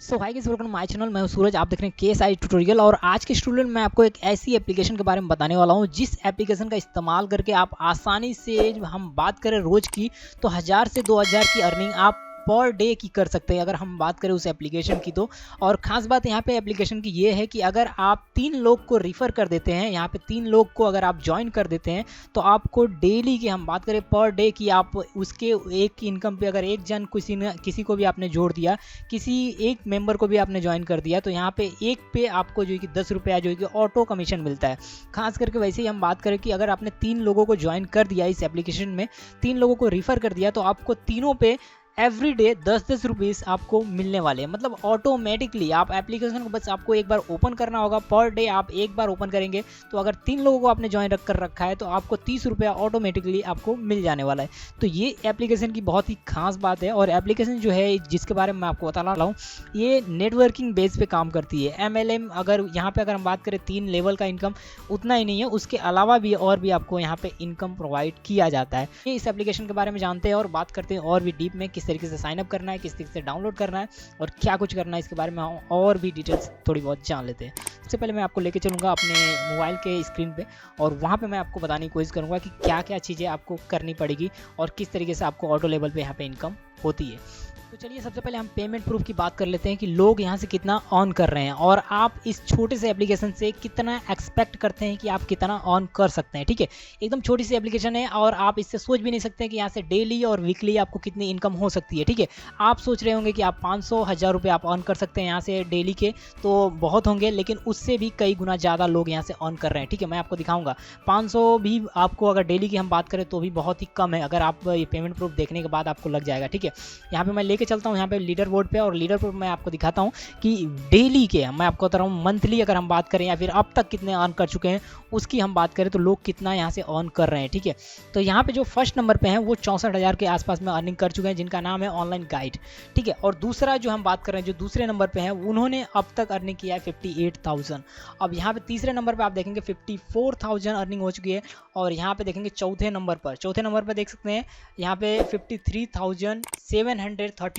So hi guys, welcome my channel. मैं हूं सूरज, आप देख रहे हैं KSI ट्यूटोरियल। और आज के स्टूडियो में मैं आपको एक ऐसी एप्लीकेशन के बारे में बताने वाला हूं जिस एप्लीकेशन का इस्तेमाल करके आप आसानी से, हम बात करें रोज की, तो 1000 से 2000 की अर्निंग आप पर डे की कर सकते हैं अगर हम बात करें उस एप्लीकेशन की तो। और ख़ास बात यहाँ पे एप्लीकेशन की ये है कि अगर आप 3 लोग को रिफ़र कर देते हैं, यहाँ पे 3 लोग को अगर आप ज्वाइन कर देते हैं, तो आपको डेली की हम बात करें पर डे की, आप उसके एक इनकम पे अगर एक जन किसी को भी आपने जोड़ दिया, किसी एक मेंबर को भी आपने ज्वाइन कर दिया, तो यहाँ पे एक पे आपको जो है कि 10 रुपया जो है कि ऑटो कमीशन मिलता है। खास करके वैसे ही हम बात करें कि अगर आपने 3 लोगों को ज्वाइन कर दिया इस एप्लीकेशन में, 3 लोगों को रिफ़र कर दिया, तो आपको तीनों पे एवरी डे 10-10 रुपीज़ आपको मिलने वाले हैं। मतलब ऑटोमेटिकली आप एप्लीकेशन को बस आपको एक बार ओपन करना होगा। पर डे आप एक बार ओपन करेंगे तो अगर 3 लोगों को आपने ज्वाइन कर रखा है तो आपको 30 रुपया ऑटोमेटिकली आपको मिल जाने वाला है। तो ये एप्लीकेशन की बहुत ही खास बात है। और एप्लीकेशन जो है जिसके बारे में मैं आपको बताने वाला हूँ, ये नेटवर्किंग बेस पे काम करती है। MLM, अगर यहाँ पे अगर हम बात करें 3 लेवल का इनकम, उतना ही नहीं है, उसके अलावा भी और भी आपको यहाँ पे इनकम प्रोवाइड किया जाता है। ये इस एप्लीकेशन के बारे में जानते हैं और बात करते हैं और भी डीप में, किस तरीके से साइन अप करना है, किस तरीके से डाउनलोड करना है और क्या कुछ करना है, इसके बारे में हम और भी डिटेल्स थोड़ी बहुत जान लेते हैं। सबसे पहले मैं आपको लेके चलूँगा अपने मोबाइल के स्क्रीन पे और वहाँ पे मैं आपको बताने की कोशिश करूँगा कि क्या क्या चीज़ें आपको करनी पड़ेगी और किस तरीके से आपको ऑटो लेवल पे यहाँ पे इनकम होती है। तो चलिए सबसे पहले हम पेमेंट प्रूफ की बात कर लेते हैं कि लोग यहाँ से कितना अर्न कर रहे हैं और आप इस छोटे से एप्लीकेशन से कितना एक्सपेक्ट करते हैं कि आप कितना अर्न कर सकते हैं। ठीक है, एकदम छोटी सी एप्लीकेशन है और आप इससे सोच भी नहीं सकते कि यहाँ से डेली और वीकली आपको कितनी इनकम हो सकती है। ठीक है, आप सोच रहे होंगे कि आप 500-1000 रुपये आप अर्न कर सकते हैं यहाँ से डेली के, तो बहुत होंगे, लेकिन उससे भी कई गुना ज़्यादा लोग यहाँ से अर्न कर रहे हैं। ठीक है, मैं आपको दिखाऊंगा। 500 भी आपको अगर डेली की हम बात करें तो भी बहुत ही कम है, अगर आप ये पेमेंट प्रूफ देखने के बाद आपको लग जाएगा। ठीक है, यहाँ पे मैं लेके चलता हूँ यहाँ पे लीडर बोर्ड पे और लीडर बोर्ड मैं आपको दिखाता हूँ कि डेली के, मैं आपको बता रहा हूँ मंथली अगर हम बात करें या फिर अब तक कितने अर्न कर चुके हैं उसकी हम बात करें तो लोग कितना यहाँ से अर्न कर रहे हैं। ठीक है, तो यहाँ पे जो फर्स्ट नंबर पे हैं वो 64,000 के आसपास में अर्निंग कर चुके हैं, जिनका नाम है ऑनलाइन गाइड। ठीक है, और दूसरा जो हम बात कर रहे हैं, जो दूसरे नंबर पे हैं, उन्होंने अब तक अर्निंग किया है 58,000। अब यहाँ पे तीसरे नंबर पे आप देखेंगे 54,000 अर्निंग हो चुकी है। और यहाँ पे देखेंगे चौथे नंबर पर देख सकते हैं यहाँ पे 53,732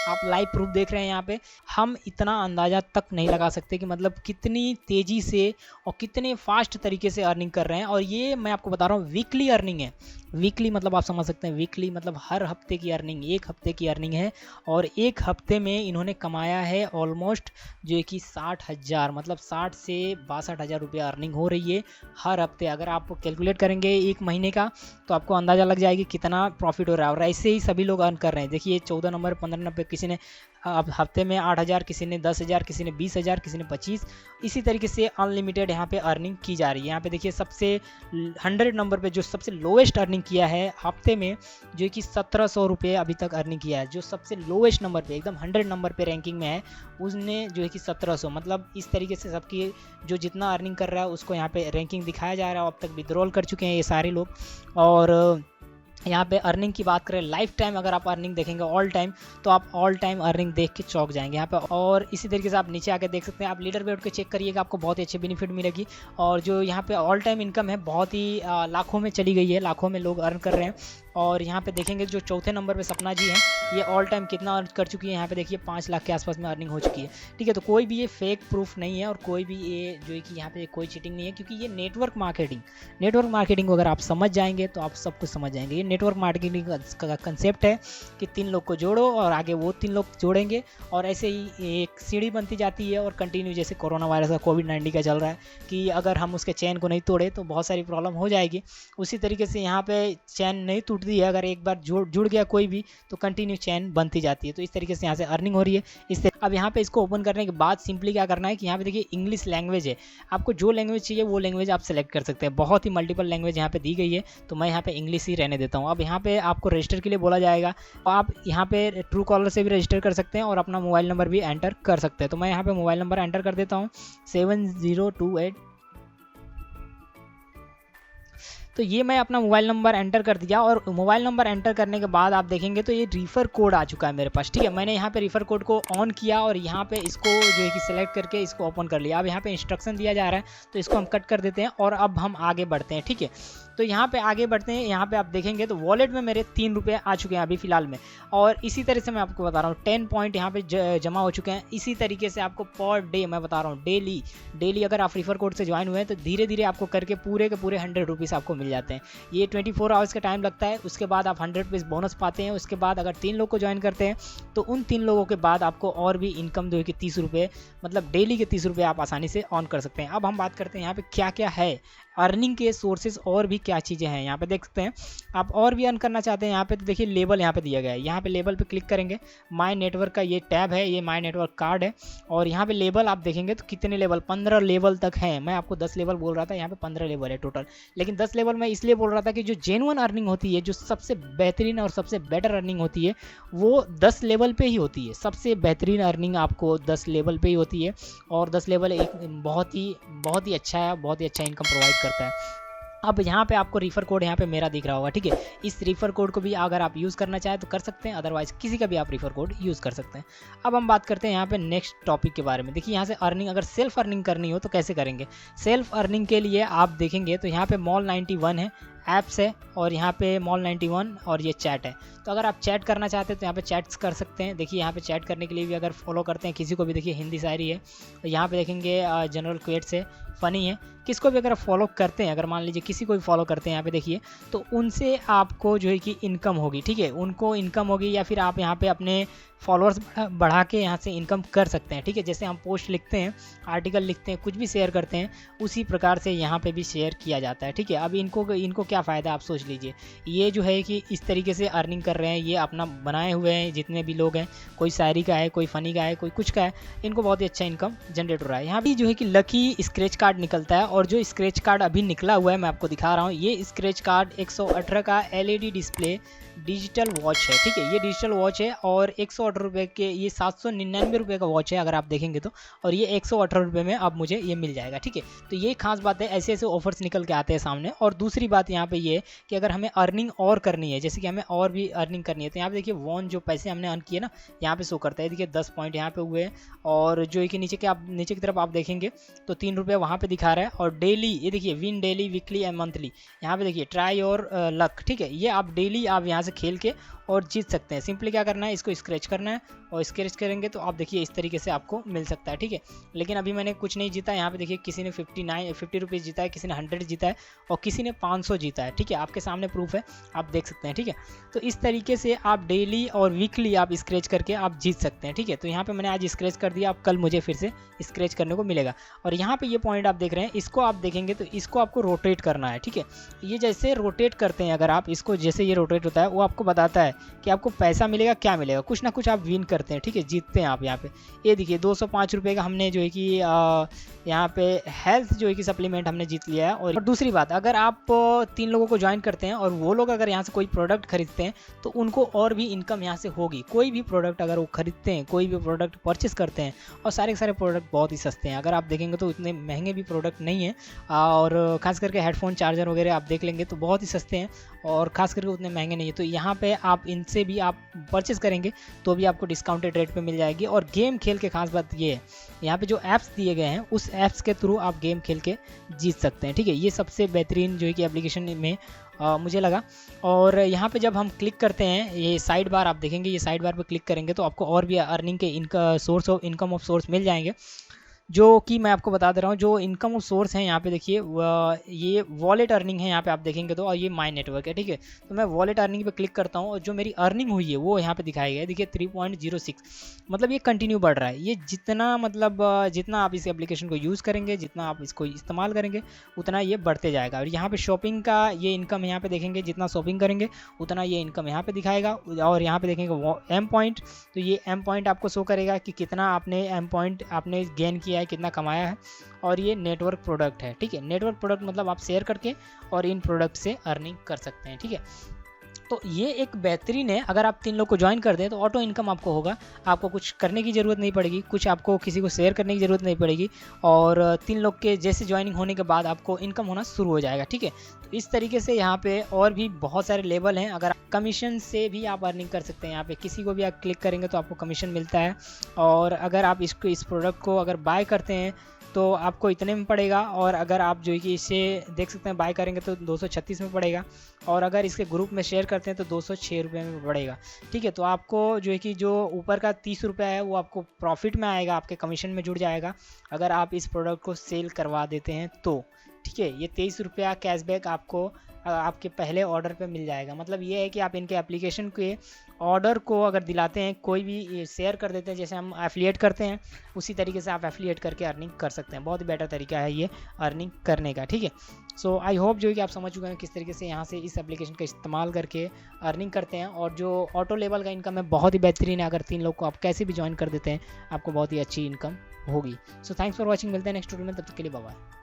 आप लाइव प्रूफ देख रहे हैं। यहाँ पे हम इतना अंदाज़ा तक नहीं लगा सकते कि मतलब कितनी तेज़ी से और कितने फास्ट तरीके से अर्निंग कर रहे हैं। और ये मैं आपको बता रहा हूँ वीकली अर्निंग है। वीकली मतलब आप समझ सकते हैं, वीकली मतलब हर हफ्ते की अर्निंग, एक हफ्ते की अर्निंग है। और एक हफ्ते में इन्होंने कमाया है ऑलमोस्ट जो है कि 60,000, मतलब 60 से 62,000 रुपया अर्निंग हो रही है हर हफ्ते। अगर आप कैलकुलेट करेंगे एक महीने का तो आपको अंदाज़ा लग जाएगी कितना प्रॉफिट हो रहा है। और ऐसे ही सभी लोग अर्न कर रहे हैं। देखिए 14 नंबर 15 नंबर किसी ने अब हफ्ते में 8,000, किसी ने 10,000, किसी ने 20,000, किसी ने 25, इसी तरीके से अनलिमिटेड यहाँ पे अर्निंग की जा रही है। यहाँ पे देखिए सबसे 100 नंबर पे जो सबसे लोएस्ट अर्निंग किया है हफ्ते में, जो कि 1700 रुपये अभी तक अर्निंग किया है। जो सबसे लोएस्ट नंबर पे, एकदम 100 नंबर पे रैंकिंग में है, उसने जो है कि 1700, मतलब इस तरीके से सबकी जो जितना अर्निंग कर रहा है उसको यहाँ पे रैंकिंग दिखाया जा रहा है। अब तक विड्रॉल कर चुके हैं ये सारे लोग। और यहाँ पे अर्निंग की बात करें लाइफ टाइम, अगर आप अर्निंग देखेंगे ऑल टाइम, तो आप ऑल टाइम अर्निंग देख के चौंक जाएंगे यहाँ पे। और इसी तरीके से आप नीचे आके देख सकते हैं, आप लीडर बोर्ड के चेक करिएगा, आपको बहुत ही अच्छी बेनिफिट मिलेगी। और जो यहाँ पे ऑल टाइम इनकम है बहुत ही लाखों में चली गई है, लाखों में लोग अर्न कर रहे हैं। और यहाँ पे देखेंगे जो चौथे नंबर पे सपना जी हैं, ये ऑल टाइम कितना अर्न कर चुकी है, यहाँ पे देखिए 5 लाख के आसपास में अर्निंग हो चुकी है। ठीक है, तो कोई भी ये फेक प्रूफ नहीं है और कोई भी ये जो है कि यहाँ पे कोई चीटिंग नहीं है, क्योंकि ये नेटवर्क मार्केटिंग को अगर आप समझ जाएंगे तो आप सब कुछ समझ जाएंगे। ये नेटवर्क मार्केटिंग का कंसेप्ट है कि 3 लोग को जोड़ो और आगे वो 3 लोग जोड़ेंगे और ऐसे ही एक सीढ़ी बनती जाती है। और कंटिन्यू, जैसे कोरोना वायरस का कोविड-19 का चल रहा है कि अगर हम उसके चैन को नहीं तोड़े तो बहुत सारी प्रॉब्लम हो जाएगी, उसी तरीके से यहाँ पे चैन नहीं टूटती है। अगर एक बार जुड़ गया कोई भी तो कंटिन्यू चैन बनती जाती है। तो इस तरीके से यहाँ से अर्निंग हो रही है। अब यहाँ पे इसको ओपन करने के बाद सिंपली क्या करना है कि यहाँ पे देखिए इंग्लिश लैंग्वेज है, आपको जो लैंग्वेज चाहिए वो लैंग्वेज आप सेलेक्ट कर सकते हैं। बहुत ही मल्टीपल लैंग्वेज यहाँ पे दी गई है, तो मैं यहाँ पे इंग्लिश ही रहने देता हूँ। अब यहाँ पे आपको रजिस्टर के लिए बोला जाएगा, आप यहाँ पे ट्रू कॉलर से भी रजिस्टर कर सकते हैं और अपना मोबाइल नंबर भी एंटर कर सकते हैं। तो मैं यहाँ पे मोबाइल नंबर एंटर कर देता हूँ 7028 तो ये मैं अपना मोबाइल नंबर एंटर कर दिया और मोबाइल नंबर एंटर करने के बाद आप देखेंगे तो ये रिफ़र कोड आ चुका है मेरे पास, ठीक है। मैंने यहाँ पे रिफ़र कोड को ऑन किया और यहाँ पे इसको जो है कि सिलेक्ट करके इसको ओपन कर लिया। अब यहाँ पे इंस्ट्रक्शन दिया जा रहा है तो इसको हम कट कर देते हैं और अब हम आगे बढ़ते हैं, ठीक है। तो यहाँ पे आगे बढ़ते हैं, यहाँ पे आप देखेंगे तो वॉलेट में मेरे 3 रुपये आ चुके हैं अभी फ़िलहाल में। और इसी तरह से मैं आपको बता रहा हूँ 10 पॉइंट यहाँ पे जमा हो चुके हैं। इसी तरीके से आपको पर डे मैं बता रहा हूँ डेली अगर आप रिफ़र कोड से ज्वाइन हुए हैं तो धीरे धीरे आपको करके पूरे के पूरे 100 रुपीज़ आपको मिल जाते हैं। ये 24 आवर्स का टाइम लगता है, उसके बाद आप 100 रुपीज़ बोनस पाते हैं। उसके बाद अगर 3 लोग को ज्वाइन करते हैं तो उन 3 लोगों के बाद आपको और भी इनकम जो है कि 30 रुपये, मतलब डेली के 30 रुपये आप आसानी से ऑन कर सकते हैं। अब हम बात करते हैं यहाँ पे क्या क्या है अर्निंग के सोर्सेज और भी क्या चीज़ें हैं। यहाँ पे देख सकते हैं आप और भी अर्न करना चाहते हैं यहाँ पे तो देखिए लेबल यहाँ पे दिया गया है। यहाँ पे लेबल पे क्लिक करेंगे, माय नेटवर्क का ये टैब है, ये माय नेटवर्क कार्ड है और यहाँ पे लेबल आप देखेंगे तो कितने लेवल, 15 लेवल तक हैं। मैं आपको 10 लेवल बोल रहा था, यहाँ पे 15 लेवल है टोटल। लेकिन 10 लेवल मैं इसलिए बोल रहा था कि जो जेन्युइन अर्निंग होती है, जो सबसे बेहतरीन और सबसे बेटर अर्निंग होती है वो 10 लेवल पे ही होती है। सबसे बेहतरीन अर्निंग आपको 10 लेवल पे ही होती है और 10 लेवल एक बहुत ही अच्छा है, बहुत ही अच्छा इनकम प्रोवाइड करता है। अब यहाँ पे आपको रिफ़र कोड यहाँ पे मेरा दिख रहा होगा, ठीक है। इस रिफ़र कोड को भी अगर आप यूज़ करना चाहें तो कर सकते हैं, अदरवाइज़ किसी का भी आप रिफ़र कोड यूज़ कर सकते हैं। अब हम बात करते हैं यहाँ पे नेक्स्ट टॉपिक के बारे में। देखिए यहाँ से अर्निंग, अगर सेल्फ अर्निंग करनी हो तो कैसे करेंगे। सेल्फ अर्निंग के लिए आप देखेंगे तो यहाँ पे मॉल 91 है, ऐप्स है और यहाँ पे मॉल 91 और ये चैट है। तो अगर आप चैट करना चाहते हैं तो यहाँ पे चैट्स कर सकते हैं। देखिए यहाँ पे चैट करने के लिए भी अगर फॉलो करते हैं किसी को भी, देखिए हिंदी शायरी है तो यहाँ पे देखेंगे जनरल क्वेट्स है, फ़नी है, किसको भी अगर फॉलो करते हैं, अगर मान लीजिए किसी को भी फॉलो करते हैं यहाँ पे देखिए तो उनसे आपको जो है कि इनकम होगी, ठीक है। उनको इनकम होगी या फिर आप यहाँ पे अपने फॉलोअर्स बढ़ा के यहाँ से इनकम कर सकते हैं, ठीक है। जैसे हम पोस्ट लिखते हैं, आर्टिकल लिखते हैं, कुछ भी शेयर करते हैं, उसी प्रकार से यहाँ पे भी शेयर किया जाता है, ठीक है। अब इनको क्या फ़ायदा आप सोच लीजिए। ये जो है कि इस तरीके से अर्निंग कर रहे हैं, ये अपना बनाए हुए हैं जितने भी लोग हैं, कोई शायरी का है, कोई फ़नी का है, कोई कुछ का है, इनको बहुत ही अच्छा इनकम जनरेट हो रहा है। यहाँ भी जो है कि लकी स्क्रैच कार्ड निकलता है और जो स्क्रैच कार्ड अभी निकला हुआ है मैं आपको दिखा रहा हूँ। ये स्क्रैच कार्ड 118 का LED डिस्प्ले डिजिटल वॉच है, ठीक है। ये डिजिटल वॉच है और 118 रुपये के, ये 799 रुपये का वॉच है अगर आप देखेंगे तो, और ये 118 रुपये में अब मुझे ये मिल जाएगा, ठीक है। तो ये खास बात है, ऐसे ऐसे ऑफर्स निकल के आते हैं सामने। और दूसरी बात यहाँ पे ये कि अगर हमें अर्निंग और करनी है, जैसे कि हमें और भी अर्निंग करनी है तो यहाँ पे देखिए वॉन जो पैसे हमने अर्न किए ना यहाँ पे शो करता है। देखिए 10 पॉइंट यहाँ पे हुए हैं और जो है कि नीचे की तरफ आप देखेंगे तो 3 रुपये वहाँ पे दिखा रहा है। और डेली ये देखिए win daily, weekly and monthly, यहाँ पे देखिए ट्राई और लक, ठीक है। ये आप डेली आप यहाँ से खेल के और जीत सकते हैं। सिंपली क्या करना है, इसको स्क्रैच करना है और स्क्रैच करेंगे तो आप देखिए इस तरीके से आपको मिल सकता है, ठीक है। लेकिन अभी मैंने कुछ नहीं जीता। यहाँ पे देखिए किसी ने 50 रुपीज़ जीता है, किसी ने 100 जीता है और किसी ने 500 जीता है, ठीक है। आपके सामने प्रूफ है, आप देख सकते हैं, ठीक है। तो इस तरीके से आप डेली और वीकली आप स्क्रैच करके आप जीत सकते हैं, ठीक है। तो यहाँ पर मैंने आज स्क्रैच कर दिया, अब कल मुझे फिर से स्क्रैच करने को मिलेगा। और यहाँ पर ये पॉइंट आप देख रहे हैं, इसको आप देखेंगे तो इसको आपको रोटेट करना है, ठीक है। ये जैसे रोटेट करते हैं, अगर आप इसको जैसे ये रोटेट होता है वो आपको बताता है कि आपको पैसा मिलेगा, क्या मिलेगा, कुछ ना कुछ आप विन करते हैं, ठीक है, जीतते हैं आप। यहाँ पे ये देखिए 205 रुपये का हमने जो है कि यहाँ पे हेल्थ जो है कि सप्लीमेंट हमने जीत लिया है। और दूसरी बात, अगर आप 3 लोगों को ज्वाइन करते हैं और वो लोग अगर यहाँ से कोई प्रोडक्ट खरीदते हैं तो उनको और भी इनकम यहाँ से होगी। कोई भी प्रोडक्ट अगर वो खरीदते हैं, कोई भी प्रोडक्ट परचेस करते हैं, और सारे के सारे प्रोडक्ट बहुत ही सस्ते हैं, अगर आप देखेंगे तो इतने महंगे भी प्रोडक्ट नहीं है। और खास करके हेडफोन, चार्जर वगैरह आप देख लेंगे तो बहुत ही सस्ते हैं और खास करके उतने महंगे नहीं है। तो यहाँ पे आप इनसे भी आप परचेस करेंगे तो भी आपको डिस्काउंटेड रेट पे मिल जाएगी। और गेम खेल के खास बात ये है, यहाँ पे जो ऐप्स दिए गए हैं उस ऐप्स के थ्रू आप गेम खेल के जीत सकते हैं, ठीक है। ये सबसे बेहतरीन जो है कि एप्लीकेशन में मुझे लगा। और यहाँ पे जब हम क्लिक करते हैं, ये साइड बार आप देखेंगे, ये साइड बार पे क्लिक करेंगे तो आपको और भी अर्निंग के इनकम ऑफ सोर्स मिल जाएंगे, जो कि मैं आपको बता दे रहा हूँ। जो इनकम ऑफ सोर्स है यहाँ पे देखिए ये वॉलेट अर्निंग है, यहाँ पे आप देखेंगे तो, और ये माय नेटवर्क है, ठीक है। तो मैं वॉलेट अर्निंग पे क्लिक करता हूँ और जो मेरी अर्निंग हुई है वो यहाँ पे दिखाई गया है, देखिए 3.06, मतलब ये कंटिन्यू बढ़ रहा है। ये जितना मतलब जितना आप इस एप्लीकेशन को यूज़ करेंगे, जितना आप इसको इस्तेमाल करेंगे, उतना ये बढ़ते जाएगा। और यहाँ पे शॉपिंग का ये इनकम यहाँ पे देखेंगे, जितना शॉपिंग करेंगे उतना ये इनकम यहाँ पे दिखाएगा। और यहाँ पे देखेंगे एम पॉइंट, तो ये एम पॉइंट आपको शो करेगा कि कितना आपने एम पॉइंट आपने गेन किया है, कितना कमाया है। और ये नेटवर्क प्रोडक्ट है, ठीक है। नेटवर्क प्रोडक्ट मतलब आप शेयर करके और इन प्रोडक्ट से अर्निंग कर सकते हैं, ठीक है। तो ये एक बेहतरीन है, अगर आप 3 लोग को ज्वाइन कर दें तो ऑटो इनकम आपको होगा, आपको कुछ करने की ज़रूरत नहीं पड़ेगी, कुछ आपको किसी को शेयर करने की ज़रूरत नहीं पड़ेगी, और 3 लोग के जैसे ज्वाइनिंग होने के बाद आपको इनकम होना शुरू हो जाएगा। ठीक है, तो इस तरीके से यहाँ पे और भी बहुत सारे लेवल हैं। अगर कमीशन से भी आप अर्निंग कर सकते हैं, यहाँ पे किसी को भी आप क्लिक करेंगे तो आपको कमीशन मिलता है, और अगर आप इस प्रोडक्ट को अगर बाय करते हैं तो आपको इतने में पड़ेगा, और अगर आप जो है कि इसे देख सकते हैं बाय करेंगे तो 236 में पड़ेगा, और अगर इसके ग्रुप में शेयर करते हैं तो 206 रुपये में पड़ेगा। ठीक है, तो आपको जो है कि जो ऊपर का 30 रुपये है वो आपको प्रॉफिट में आएगा, आपके कमीशन में जुड़ जाएगा अगर आप इस प्रोडक्ट को सेल करवा देते हैं तो। ठीक है, ये 23 रुपया कैशबैक आपको आपके पहले ऑर्डर पे मिल जाएगा। मतलब ये है कि आप इनके एप्लीकेशन के ऑर्डर को अगर दिलाते हैं, कोई भी शेयर कर देते हैं, जैसे हम एफिलिएट करते हैं उसी तरीके से आप एफिलिएट करके अर्निंग कर सकते हैं। बहुत ही बेटर तरीका है ये अर्निंग करने का। ठीक है, सो आई होप जो है कि आप समझ चुके हैं किस तरीके से यहाँ से इस एप्लीकेशन का इस्तेमाल करके अर्निंग करते हैं, और जो ऑटो लेवल का इनकम है बहुत ही बेहतरीन है। अगर 3 लोग को आप कैसे भी ज्वाइन कर देते हैं आपको बहुत ही अच्छी इनकम होगी। सो थैंक्स फॉर वॉचिंग, मिलते हैं नेक्स्ट वीडियो में, तब तक के लिए बाय बाय।